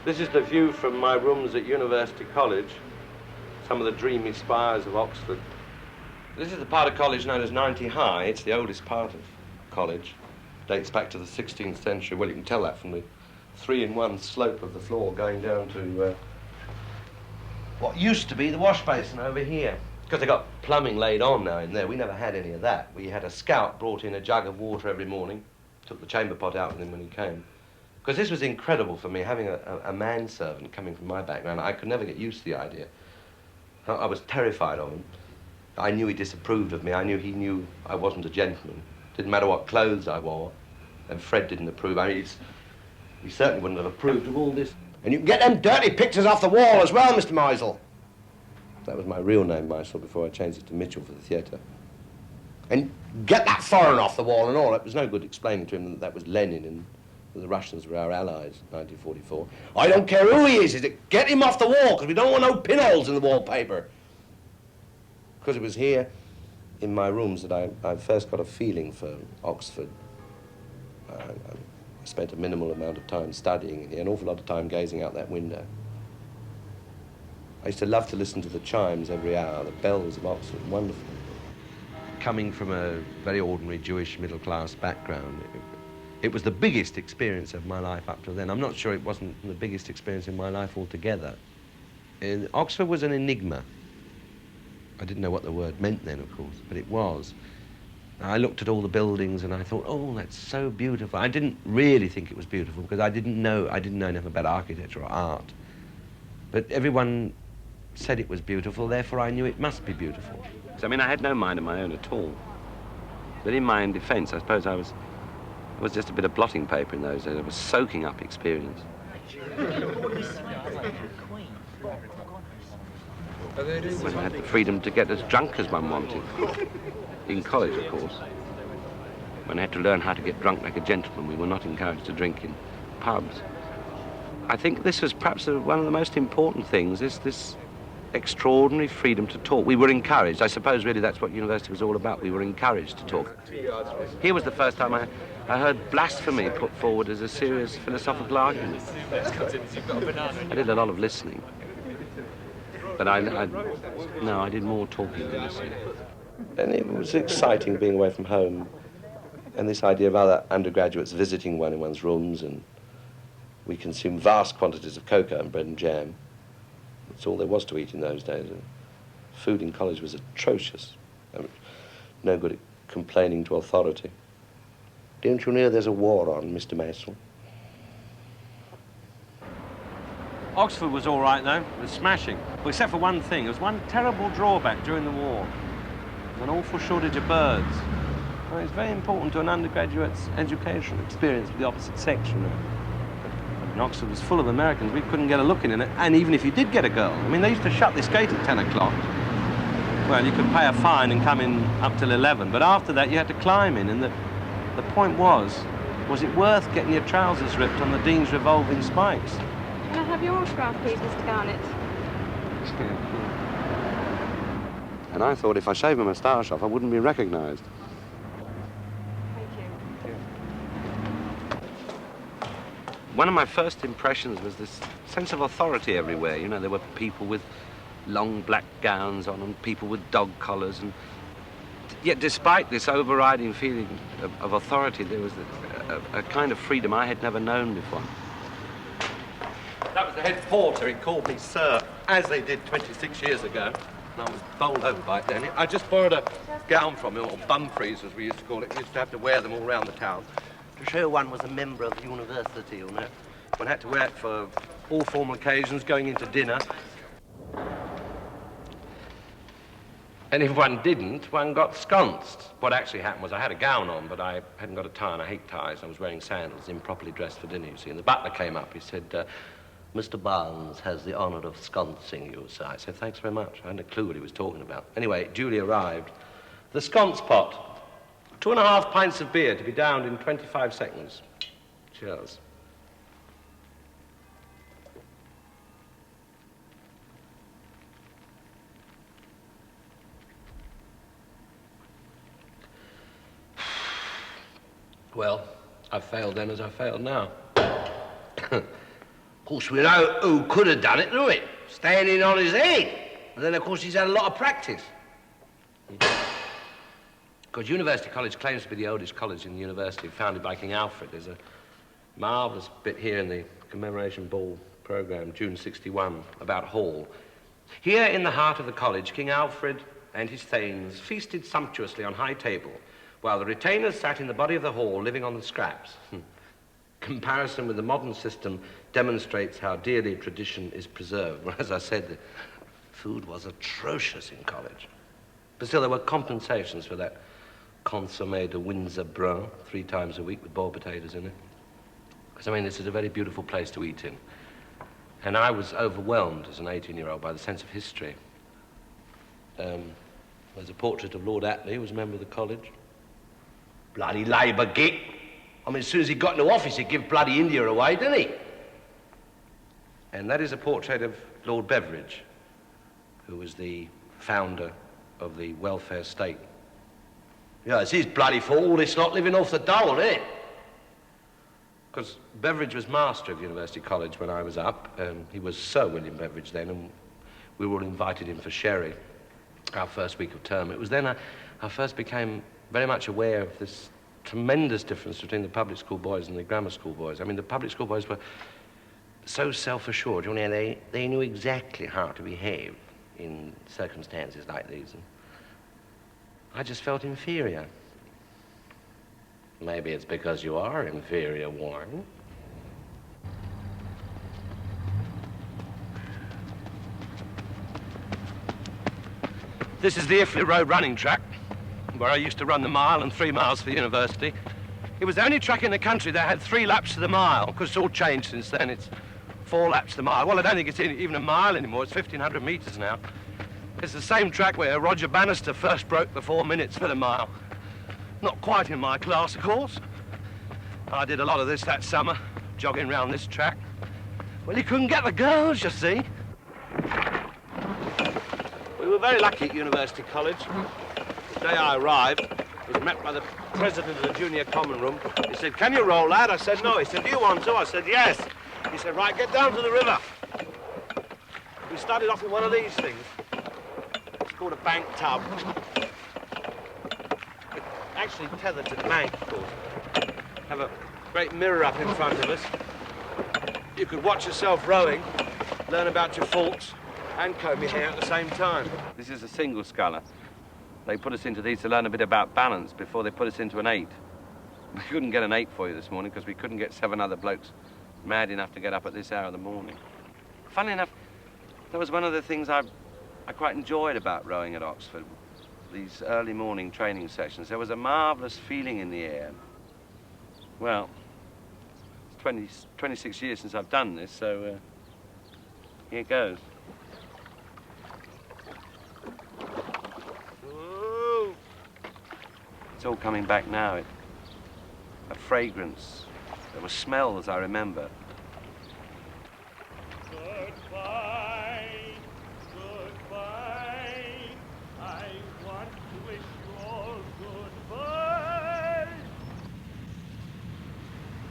This is the view from my rooms at University College, some of the dreamy spires of Oxford. This is the part of college known as 90 High. It's the oldest part of college. Dates back to the 16th century. Well, you can tell that from the 3-in-1 slope of the floor going down to what used to be the wash basin over here. Because they got plumbing laid on now in there. We never had any of that. We had a scout brought in a jug of water every morning, took the chamber pot out with him when he came. Because this was incredible for me, having a manservant coming from my background. I could never get used to the idea. I was terrified of him. I knew he disapproved of me. I knew he knew I wasn't a gentleman. Didn't matter what clothes I wore. And Fred didn't approve. I mean, he certainly wouldn't have approved of all this. And you can get them dirty pictures off the wall as well, Mr. Meisel. That was my real name, Meisel, before I changed it to Mitchell for the theatre. And get that foreign off the wall and all. It was no good explaining to him that that was Lenin and the Russians were our allies in 1944. I don't care who he is. Get him off the wall, because we don't want no pinholes in the wallpaper. Because it was here in my rooms that I first got a feeling for Oxford. I spent a minimal amount of time studying here, an awful lot of time gazing out that window. I used to love to listen to the chimes every hour, the bells of Oxford, wonderful. Coming from a very ordinary Jewish middle-class background, it was the biggest experience of my life up to then. I'm not sure it wasn't the biggest experience in my life altogether. Oxford was an enigma. I didn't know what the word meant then, of course, but it was. I looked at all the buildings and I thought, oh, that's so beautiful. I didn't really think it was beautiful because I didn't know enough about architecture or art. But everyone said it was beautiful, therefore I knew it must be beautiful. So, I mean, I had no mind of my own at all. But in my own defense, I suppose I was just a bit of blotting paper in those days. I was soaking up experience. When I had the freedom to get as drunk as one wanted. In college, of course. When I had to learn how to get drunk like a gentleman, we were not encouraged to drink in pubs. I think this was perhaps one of the most important things, this extraordinary freedom to talk. We were encouraged. I suppose really that's what university was all about. We were encouraged to talk. Here was the first time I heard blasphemy put forward as a serious philosophical argument. I did a lot of listening. But I did more talking than listening. And it was exciting being away from home and this idea of other undergraduates visiting one in one's rooms, and we consumed vast quantities of cocoa and bread and jam. That's all there was to eat in those days. Food in college was atrocious. I mean, no good at complaining to authority. Don't you know there's a war on, Mr. Mason? Oxford was all right, though. It was smashing. Well, except for one thing. There was one terrible drawback during the war. An awful shortage of birds. Well, it's very important to an undergraduate's educational experience with the opposite sex, you know. And Oxford was full of Americans. We couldn't get a look in it. And even if you did get a girl, I mean, they used to shut this gate at 10 o'clock. Well, you could pay a fine and come in up till 11, but after that you had to climb in, and the point was it worth getting your trousers ripped on the Dean's revolving spikes? Can I have your autograph, please, Mr. Garnett? And I thought if I shaved my moustache off, I wouldn't be recognised. Thank you. One of my first impressions was this sense of authority everywhere. You know, there were people with long black gowns on and people with dog collars, and yet despite this overriding feeling of authority, there was a kind of freedom I had never known before. That was the head porter. He called me sir, as they did 26 years ago. And I was bowled over by it then. I just borrowed a gown from him, or bum freeze, as we used to call it. We used to have to wear them all around the town to show one was a member of the university, you know. One had to wear it for all formal occasions, going into dinner. And if one didn't, one got sconced. What actually happened was I had a gown on, but I hadn't got a tie, and I hate ties. I was wearing sandals, improperly dressed for dinner, you see. And the butler came up. He said, Mr. Barnes has the honour of sconcing you, sir. I said, thanks very much. I hadn't a clue what he was talking about. Anyway, duly arrived. The sconce pot. 2.5 pints of beer to be downed in 25 seconds. Cheers. Well, I failed then as I failed now. Of course, we know who could have done it, do we? Standing on his head. And then, of course, he's had a lot of practice. Because University College claims to be the oldest college in the university, founded by King Alfred. There's a marvellous bit here in the commemoration ball programme, June 61, about Hall. Here in the heart of the college, King Alfred and his thanes feasted sumptuously on high table, while the retainers sat in the body of the hall, living on the scraps. Comparison with the modern system demonstrates how dearly tradition is preserved. Well, as I said, the food was atrocious in college. But still, there were compensations for that consommé de Windsor brun 3 times a week with boiled potatoes in it. Because, I mean, this is a very beautiful place to eat in. And I was overwhelmed as an 18-year-old by the sense of history. There's a portrait of Lord Attlee, who was a member of the college. Bloody Labour git. I mean, as soon as he got into office, he'd give bloody India away, didn't he? And that is a portrait of Lord Beveridge, who was the founder of the welfare state. Yeah, it's his bloody fault all this lot living off the dole, isn't it? Because Beveridge was master of University College when I was up. He was Sir William Beveridge then, and we were all invited in for sherry our first week of term. It was then I first became very much aware of this tremendous difference between the public school boys and the grammar school boys. I mean, the public school boys were so self-assured. You know, they knew exactly how to behave in circumstances like these. And I just felt inferior. Maybe it's because you are inferior, Warren. This is the Iffley Road running track, where I used to run the mile and 3 miles for university. It was the only track in the country that had 3 laps to the mile, because it's all changed since then. It's 4 laps to the mile. Well, I don't think it's even a mile anymore. It's 1,500 metres now. It's the same track where Roger Bannister first broke the 4 minutes for the mile. Not quite in my class, of course. I did a lot of this that summer, jogging round this track. Well, you couldn't get the girls, you see. We were very lucky at University College. The day I arrived, I was met by the president of the junior common room. He said, "Can you row, lad?" I said, "No." He said, "Do you want to?" I said, "Yes." He said, "Right, get down to the river." We started off with one of these things. It's called a bank tub. It's actually tethered to the bank, of course. Have a great mirror up in front of us. You could watch yourself rowing, learn about your faults, and comb your hair at the same time. This is a single sculler. They put us into these to learn a bit about balance before they put us into an 8. We couldn't get an 8 for you this morning because we couldn't get 7 other blokes mad enough to get up at this hour of the morning. Funnily enough, that was one of the things I quite enjoyed about rowing at Oxford, these early morning training sessions. There was a marvellous feeling in the air. Well, it's 26 years since I've done this, so here goes. It's all coming back now. A fragrance. There were smells, I remember. Goodbye, goodbye. I want to wish you all goodbye.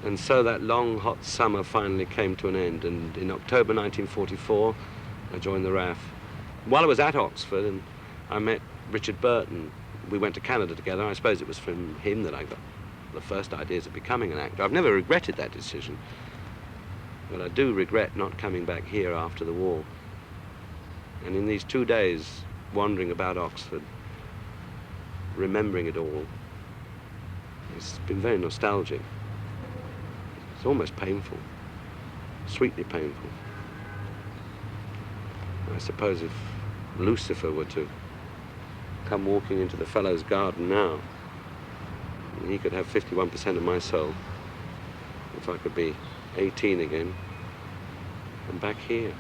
And so that long, hot summer finally came to an end, and in October 1944, I joined the RAF. While I was at Oxford, and I met Richard Burton. We went to Canada together. I suppose it was from him that I got the first ideas of becoming an actor. I've never regretted that decision, but I do regret not coming back here after the war. And in these 2 days, wandering about Oxford, remembering it all, it's been very nostalgic. It's almost painful, sweetly painful. I suppose if Lucifer were to come walking into the fellow's garden now, he could have 51% of my soul. If I could be 18 again, and back here.